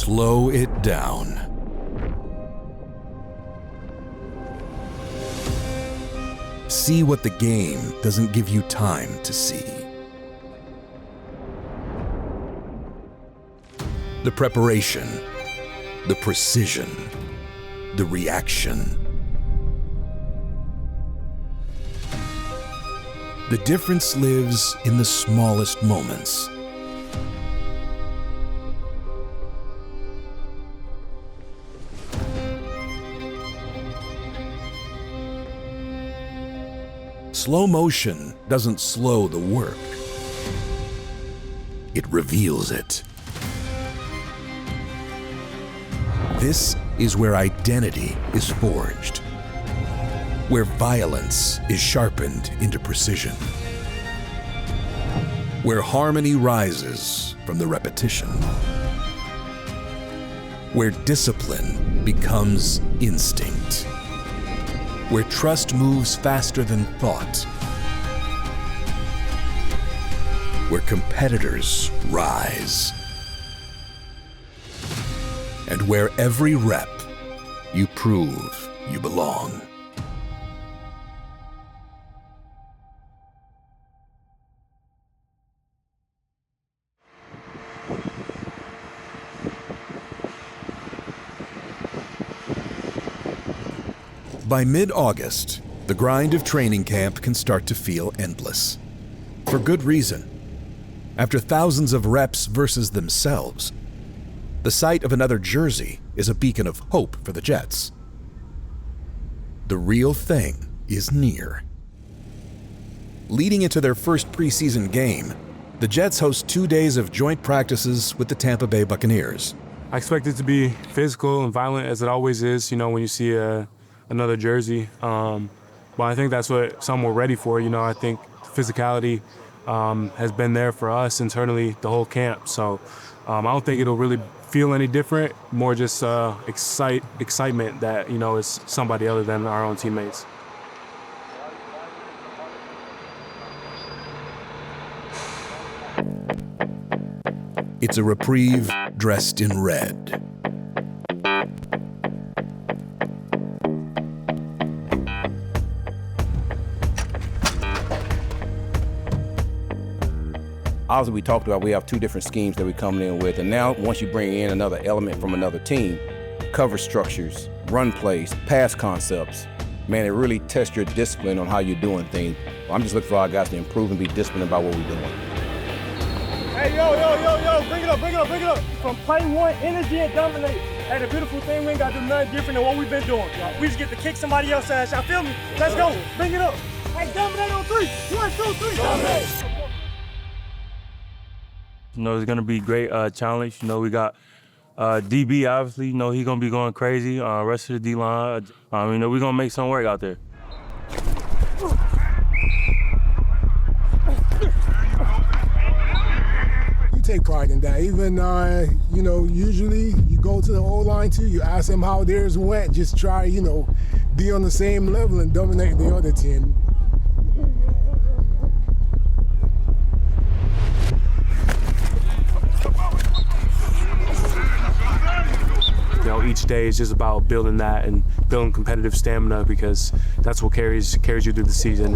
slow it down. See what the game doesn't give you time to see. The preparation, the precision, the reaction. The difference lives in the smallest moments. Slow motion doesn't slow the work. It reveals it. This is where identity is forged, where violence is sharpened into precision, where harmony rises from the repetition, where discipline becomes instinct, where trust moves faster than thought, where competitors rise, and where every rep you prove you belong. By mid-August, the grind of training camp can start to feel endless. For good reason. After thousands of reps versus themselves, the sight of another jersey is a beacon of hope for the Jets. The real thing is near. Leading into their first preseason game, the Jets host 2 days of joint practices with the Tampa Bay Buccaneers. I expect it to be physical and violent as it always is, when you see another jersey. But I think that's what some were ready for. I think physicality has been there for us internally the whole camp. So I don't think it'll really feel any different, more just excitement that, it's somebody other than our own teammates. It's a reprieve dressed in red. Obviously, we talked about we have 2 different schemes that we're coming in with, and now once you bring in another element from another team, cover structures, run plays, pass concepts, man, it really tests your discipline on how you're doing things. I'm just looking for our guys to improve and be disciplined about what we're doing. Hey, yo, bring it up. From play one, energy and dominate. Hey, the beautiful thing, we ain't got to do nothing different than what we've been doing. We just get to kick somebody else's ass. Y'all feel me? Let's go. Bring it up. Hey, dominate on 3. 1, 2, 3. Dominate. It's going to be a great challenge. We got DB, obviously. He's going to be going crazy. Rest of the D-line. We're going to make some work out there. You take pride in that. Even, usually you go to the O-line too, you ask them how theirs went. Just try, be on the same level and dominate the other team. Each day is just about building that and building competitive stamina, because that's what carries you through the season.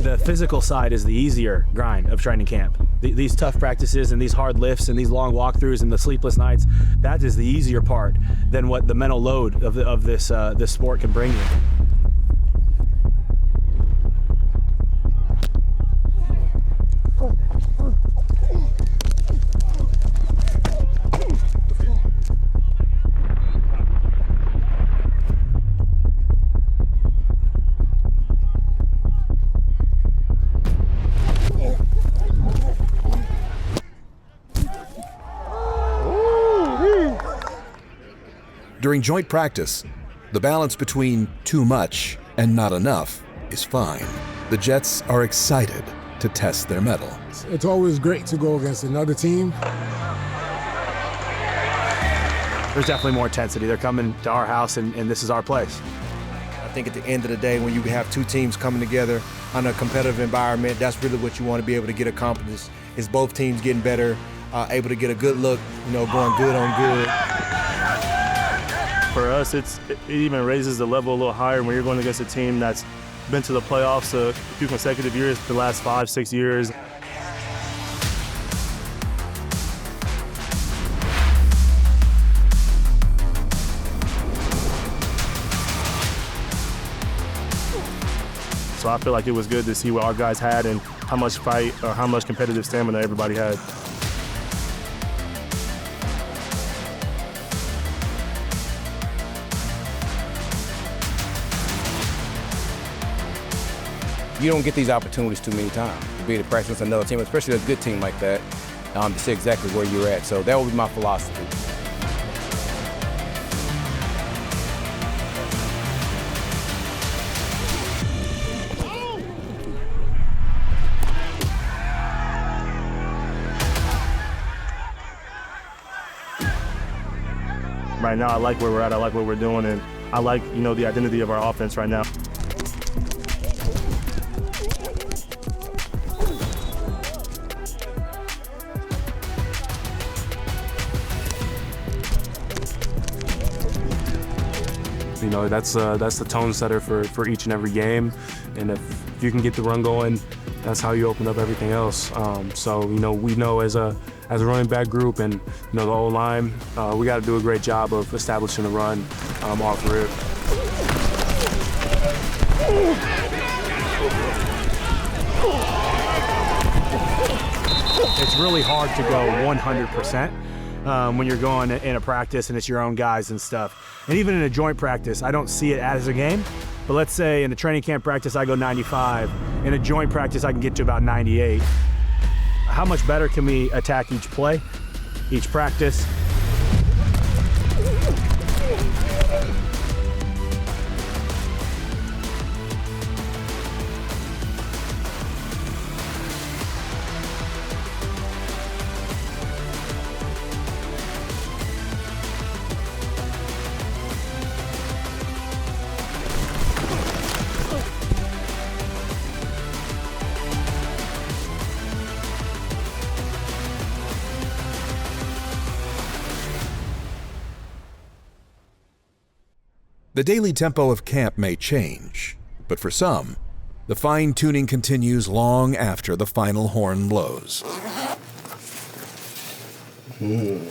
The physical side is the easier grind of training camp. These tough practices and these hard lifts and these long walkthroughs and the sleepless nights, that is the easier part than what the mental load of this sport can bring you. During joint practice, the balance between too much and not enough is fine. The Jets are excited to test their mettle. It's always great to go against another team. There's definitely more intensity. They're coming to our house, and this is our place. I think at the end of the day, when you have 2 teams coming together, on a competitive environment. That's really what you want to be able to get accomplished, is both teams getting better, able to get a good look, going good on good. For us, it even raises the level a little higher when you're going against a team that's been to the playoffs a few consecutive years, the last 5-6 years. So I feel like it was good to see what our guys had and how much fight or how much competitive stamina everybody had. You don't get these opportunities too many times to be able to practice with another team, especially a good team like that, to see exactly where you're at. So that would be my philosophy. Right now, I like where we're at, I like what we're doing, and I like, the identity of our offense right now. That's the tone setter for each and every game, and if you can get the run going, that's how you open up everything else. So we know as a running back group and the O-line, we got to do a great job of establishing the run off rip. It's really hard to go 100%. When you're going in a practice and it's your own guys and stuff. And even in a joint practice, I don't see it as a game, but let's say in a training camp practice, I go 95. In a joint practice, I can get to about 98. How much better can we attack each play, each practice? The daily tempo of camp may change, but for some, the fine-tuning continues long after the final horn blows. Learn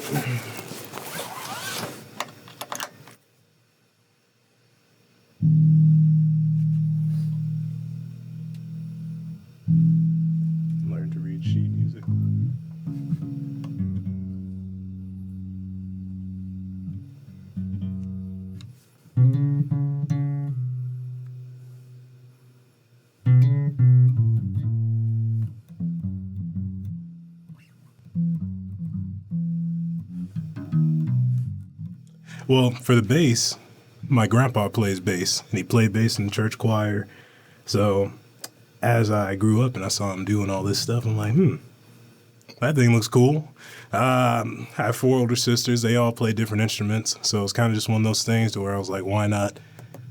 to read sheet music. Well, for the bass, my grandpa plays bass, and he played bass in the church choir. So as I grew up and I saw him doing all this stuff, I'm like, that thing looks cool. I have 4 older sisters. They all play different instruments. So it's kind of just one of those things to where I was like, why not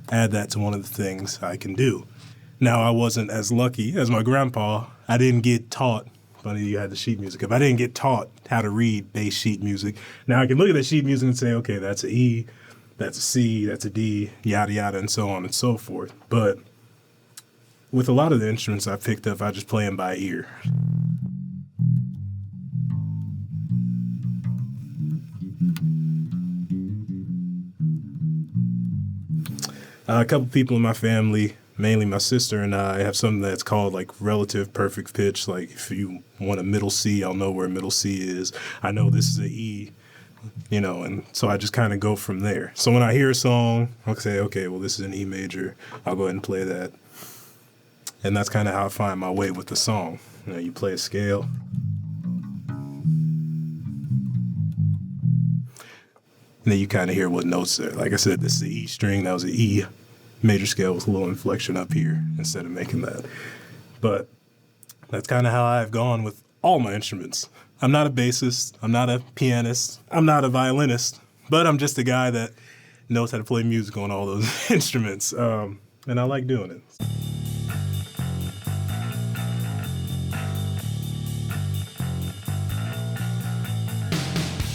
add that to one of the things I can do? Now, I wasn't as lucky as my grandpa. I didn't get taught. Funny you had the sheet music up. I didn't get taught how to read bass sheet music. Now I can look at the sheet music and say, okay, that's an E, that's a C, that's a D, yada, yada, and so on and so forth. But with a lot of the instruments I picked up, I just play them by ear. A couple people in my family, mainly my sister and I, have something that's called like relative perfect pitch. Like if you want a middle C, I'll know where middle C is. I know this is an E, and so I just kind of go from there. So when I hear a song, I'll say, okay, well, this is an E major. I'll go ahead and play that. And that's kind of how I find my way with the song. You play a scale. And then you kind of hear what notes are. Like I said, this is the E string, that was an E major scale with a little inflection up here instead of making that. But that's kind of how I've gone with all my instruments. I'm not a bassist, I'm not a pianist, I'm not a violinist, but I'm just a guy that knows how to play music on all those instruments. And I like doing it.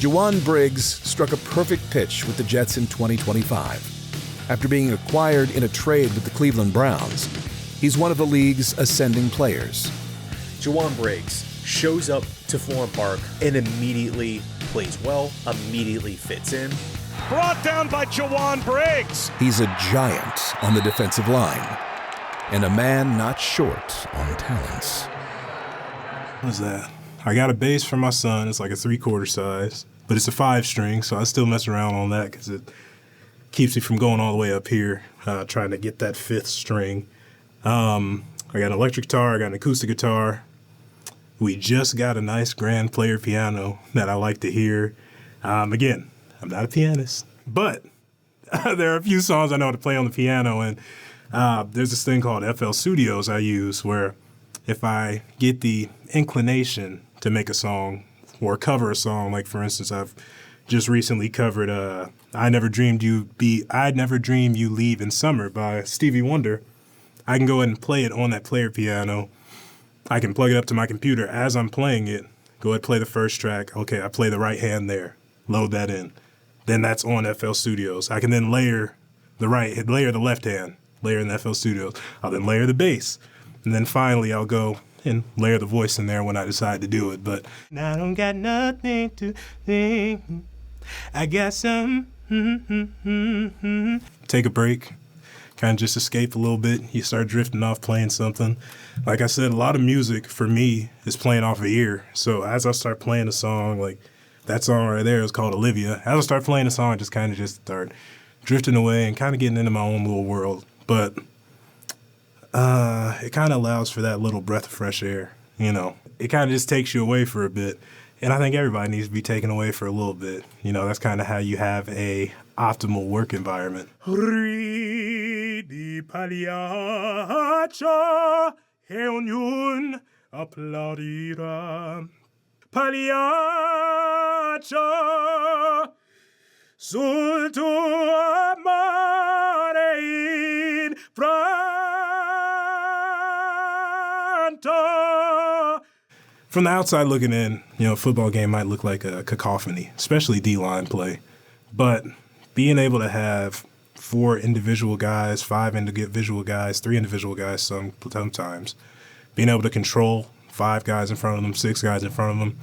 Jowon Briggs struck a perfect pitch with the Jets in 2025. After being acquired in a trade with the Cleveland Browns, he's one of the league's ascending players. Jowon Briggs shows up to Florham Park and immediately plays well, immediately fits in. Brought down by Jowon Briggs. He's a giant on the defensive line and a man not short on talents. What's that? I got a bass for my son. It's like a 3/4 size, but it's a 5-string, so I still mess around on that because it keeps me from going all the way up here, trying to get that 5th string. I got an electric guitar, I got an acoustic guitar. We just got a nice grand player piano that I like to hear. Again, I'm not a pianist, but there are a few songs I know how to play on the piano, and there's this thing called FL Studios I use where if I get the inclination to make a song or cover a song, like for instance, I've just recently covered I'd Never Dreamed You Leave in Summer by Stevie Wonder. I can go ahead and play it on that player piano. I can plug it up to my computer as I'm playing it, go ahead and play the first track. Okay, I play the right hand there, load that in. Then that's on FL Studios. I can then layer the left hand, layer in the FL Studios. I'll then layer the bass. And then finally I'll go and layer the voice in there when I decide to do it. But I don't got nothing to think. I got some. Take a break. Kind of just escape a little bit. You start drifting off playing something. Like I said, a lot of music for me is playing off of ear. So as I start playing a song, like that song right there is called Olivia. As I start playing a song, I just kind of just start drifting away and kind of getting into my own little world. But it kind of allows for that little breath of fresh air, you know. It kind of just takes you away for a bit. And I think everybody needs to be taken away for a little bit. You know, that's kind of how you have a optimal work environment. Ridi Pagliaccia e ognuno applaudirà. Pagliaccia sul tuo amore infranto. From the outside looking in, you know, a football game might look like a cacophony, especially D-line play. But being able to have 4 individual guys, 5 individual guys, 3 individual guys sometimes, being able to control 5 guys in front of them, 6 guys in front of them,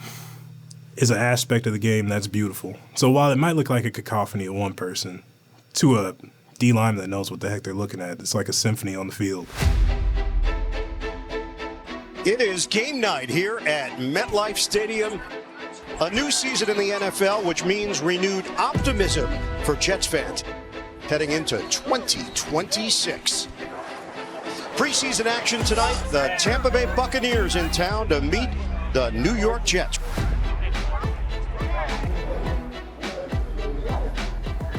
is an aspect of the game that's beautiful. So while it might look like a cacophony of one person, to a D-lineman that knows what the heck they're looking at, it's like a symphony on the field. It is game night here at MetLife Stadium. A new season in the NFL, which means renewed optimism for Jets fans heading into 2026. Preseason action tonight, the Tampa Bay Buccaneers in town to meet the New York Jets.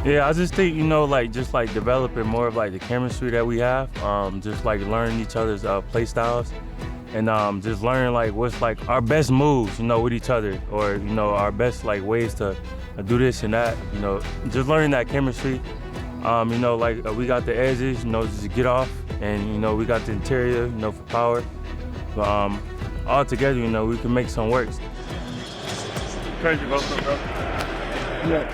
Yeah, I just think, you know, just developing more of the chemistry that we have, just learning each other's play styles. And just learning what's our best moves, you know, with each other, or you know, our best ways to do this and that. You know, just learning that chemistry. You know, we got the edges, you know, just to get off, and you know, we got the interior, you know, for power. But all together, you know, we can make some work. Crazy, bro. Yeah.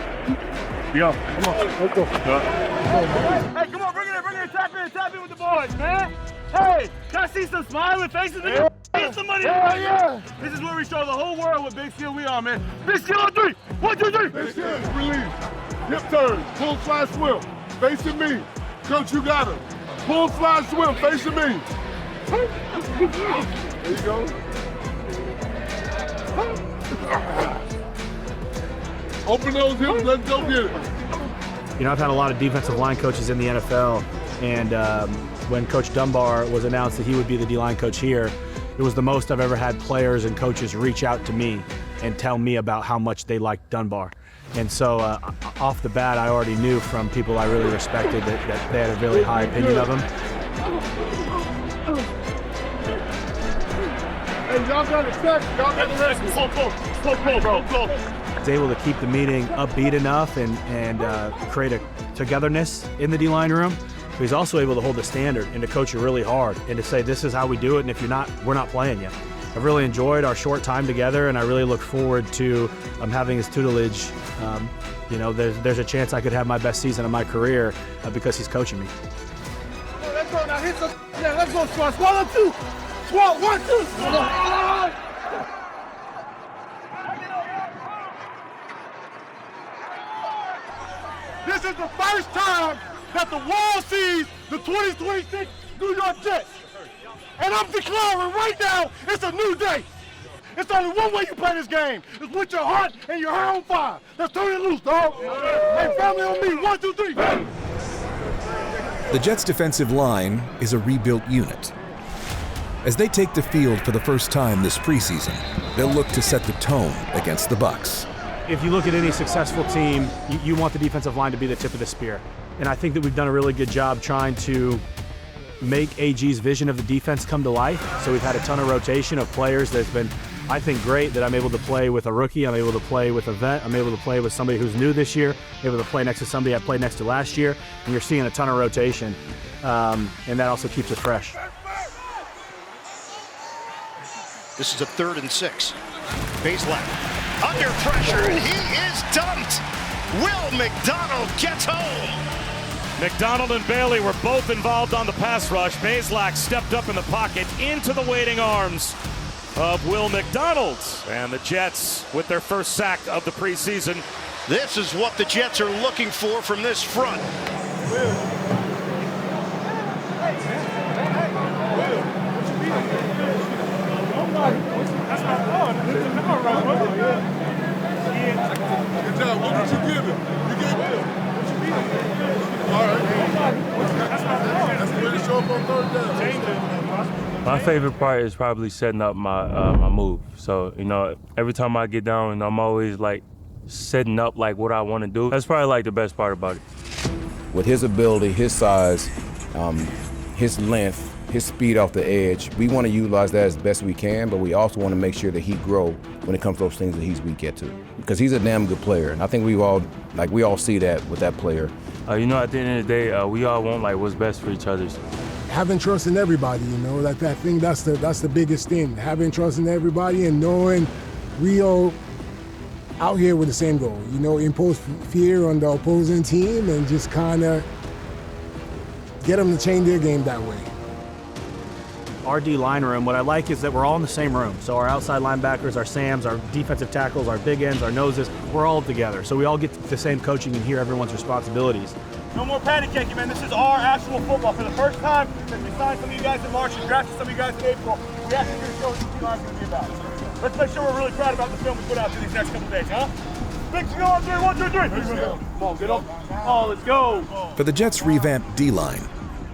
Yo, come on, let's go. Hey, come on, bring it in, tap in with the boys, man. Hey, can I see some smiling faces? Yeah. Get somebody. Yeah. This is where we show the whole world what big skill we are, man. Big skill on 3. 1, 2, 3. Big skill, release. Hip turn, pull, slide, swim. Facing me. Coach, you got him. Pull, slide, swim, facing me. There you go. Open those hips, let's go get it. You know, I've had a lot of defensive line coaches in the NFL, and when Coach Dunbar was announced that he would be the D-line coach here, it was the most I've ever had players and coaches reach out to me and tell me about how much they liked Dunbar. And so off the bat, I already knew from people I really respected that they had a really high opinion of him. Hey, y'all got to check. Y'all got to rest. Pull, bro. Was able to keep the meeting upbeat enough and create a togetherness in the D-line room. But he's also able to hold the standard and to coach you really hard and to say, this is how we do it, and if you're not, we're not playing you. I've really enjoyed our short time together, and I really look forward to having his tutelage. You know, there's a chance I could have my best season of my career because he's coaching me. Let's go now. Hit some. Yeah, let's go, Swat. Swallow 2. Swat 1, 2. This is the first time that the world sees the 2026 New York Jets. And I'm declaring right now, it's a new day. It's only one way you play this game. It's with your heart and your hair on fire. Let's turn it loose, dog. Hey, family on me. 1, 2, 3. The Jets' defensive line is a rebuilt unit. As they take the field for the first time this preseason, they'll look to set the tone against the Bucs. If you look at any successful team, you want the defensive line to be the tip of the spear. And I think that we've done a really good job trying to make AG's vision of the defense come to life. So we've had a ton of rotation of players that's been, I think, great that I'm able to play with a rookie, I'm able to play with a vet, I'm able to play with somebody who's new this year, I'm able to play next to somebody I played next to last year, and you're seeing a ton of rotation, and that also keeps it fresh. This is a 3rd and 6. Baselak under pressure, and he is dumped. Will McDonald gets home. McDonald and Bailey were both involved on the pass rush. Baselak stepped up in the pocket into the waiting arms of Will McDonald. And the Jets with their first sack of the preseason. This is what the Jets are looking for from this front. That's not fun. Good job. What did you give him? You gave him. All right. That's the way to show up on 3rd down. My favorite part is probably setting up my move. So, you know, every time I get down, I'm always like setting up like what I want to do. That's probably like the best part about it. With his ability, his size, his length, his speed off the edge, we want to utilize that as best we can, but we also want to make sure that he grow when it comes to those things that he's weak at too. Because he's a damn good player, and I think we all see that with that player. You know, at the end of the day, we all want like what's best for each other. Having trust in everybody, you know, that's the biggest thing. Having trust in everybody and knowing we all out here with the same goal. You know, impose fear on the opposing team and just kind of get them to change their game that way. Our D line room, what I like is that we're all in the same room. So our outside linebackers, our Sams, our defensive tackles, our big ends, our noses, we're all together. So we all get the same coaching and hear everyone's responsibilities. No more patty caking, man. This is our actual football. For the first time since we signed some of you guys in March and drafted some of you guys in April, we actually going to show what the D-line's going to be about. Let's make sure we're really proud about the film we put out for these next couple of days, huh? Big go on 3, 1, 2, 3. Come on, get up. Oh, let's go. For the Jets' revamped D-line,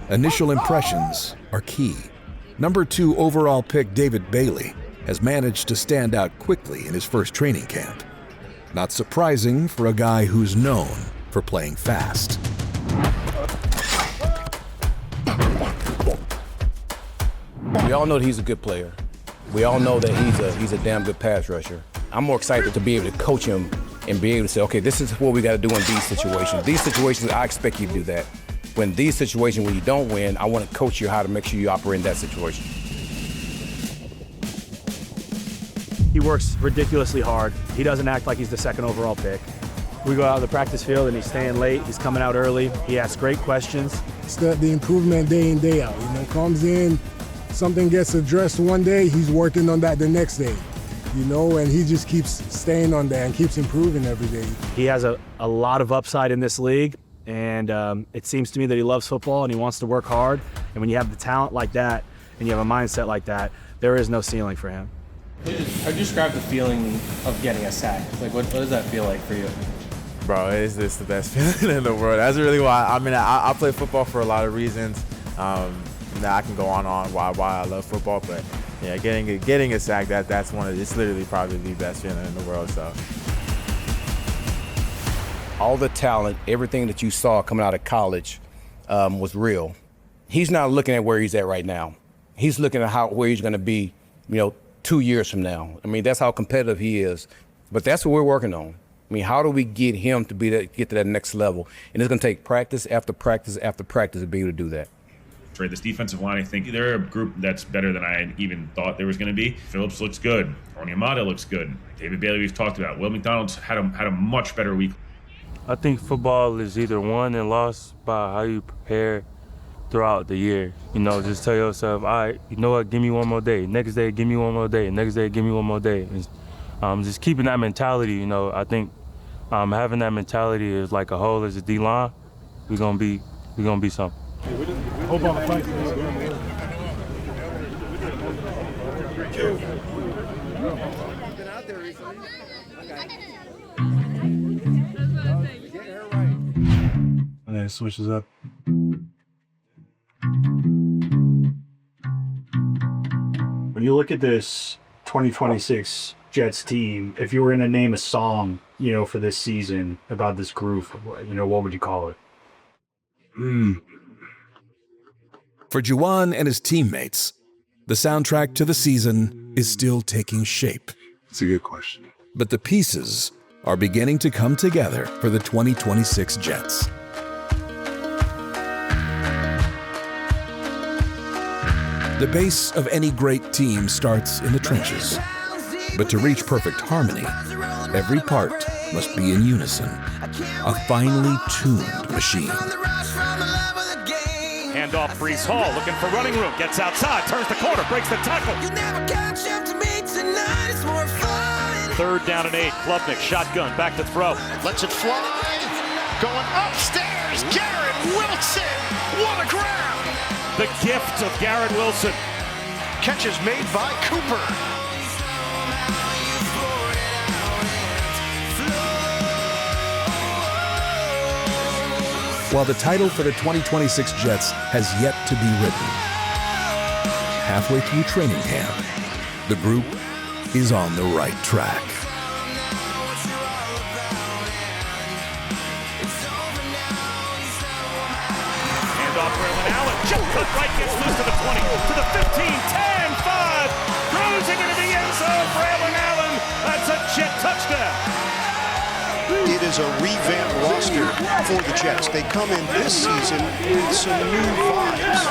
initial impressions are key. Number 2 overall pick David Bailey has managed to stand out quickly in his first training camp. Not surprising for a guy who's known for playing fast. We all know that he's a good player. We all know that he's a damn good pass rusher. I'm more excited to be able to coach him and be able to say, okay, this is what we got to do in these situations. These situations, I expect you to do that. When these situations, when you don't win, I want to coach you how to make sure you operate in that situation. He works ridiculously hard. He doesn't act like he's the 2nd overall pick. We go out on the practice field and he's staying late. He's coming out early. He asks great questions. It's the improvement day in, day out. You know, comes in, something gets addressed one day, he's working on that the next day. You know, and he just keeps staying on that and keeps improving every day. He has a lot of upside in this league. And it seems to me that he loves football and he wants to work hard. And when you have the talent like that and you have a mindset like that, there is no ceiling for him. How do you describe the feeling of getting a sack? Like, what does that feel like for you? Bro, it's the best feeling in the world. That's really why. I mean, I play football for a lot of reasons. That I can go on why I love football, but yeah, getting a sack, that's one of, it's literally probably the best feeling in the world. So. All the talent, everything that you saw coming out of college was real. He's not looking at where he's at right now. He's looking at where he's going to be, 2 years from now. I mean, that's how competitive he is. But that's what we're working on. I mean, how do we get him to get to that next level? And it's going to take practice after practice after practice to be able to do that. Trey, this defensive line, I think they're a group that's better than I even thought there was going to be. Phillips looks good. Onyemata looks good. David Bailey, we've talked about. Will McDonald's had a much better week. I think football is either won and lost by how you prepare throughout the year. You know, just tell yourself, all right, you know what, give me one more day. Next day, give me one more day. Next day, give me one more day. Just keeping that mentality, you know, I think having that mentality is like a whole as a D-line. We're gonna be something. Hope on the fight. And then it switches up. When you look at this 2026 Jets team, if you were going to name a song, you know, for this season about this group, you know, what would you call it? For Jowon and his teammates, the soundtrack to the season is still taking shape. It's a good question. But the pieces are beginning to come together for the 2026 Jets. The base of any great team starts in the trenches. But to reach perfect harmony, every part must be in unison, a finely tuned machine. Handoff, Brees Hall looking for running room, gets outside, turns the corner, breaks the tackle. 3rd down and 8, Klubnik, shotgun, back to throw. Lets it fly, going upstairs, Garrett Wilson, what a grab! The gift of Garrett Wilson. Catch is made by Cooper. While the title for the 2026 Jets has yet to be written, halfway through training camp, the group is on the right track. Handoff for Allen, jump cut right, gets loose to the 20, to the 15, 10, 5, cruising into the end zone for Allen. That's a Jet touchdown. It is a revamped roster for the Jets. They come in this season with some new vibes.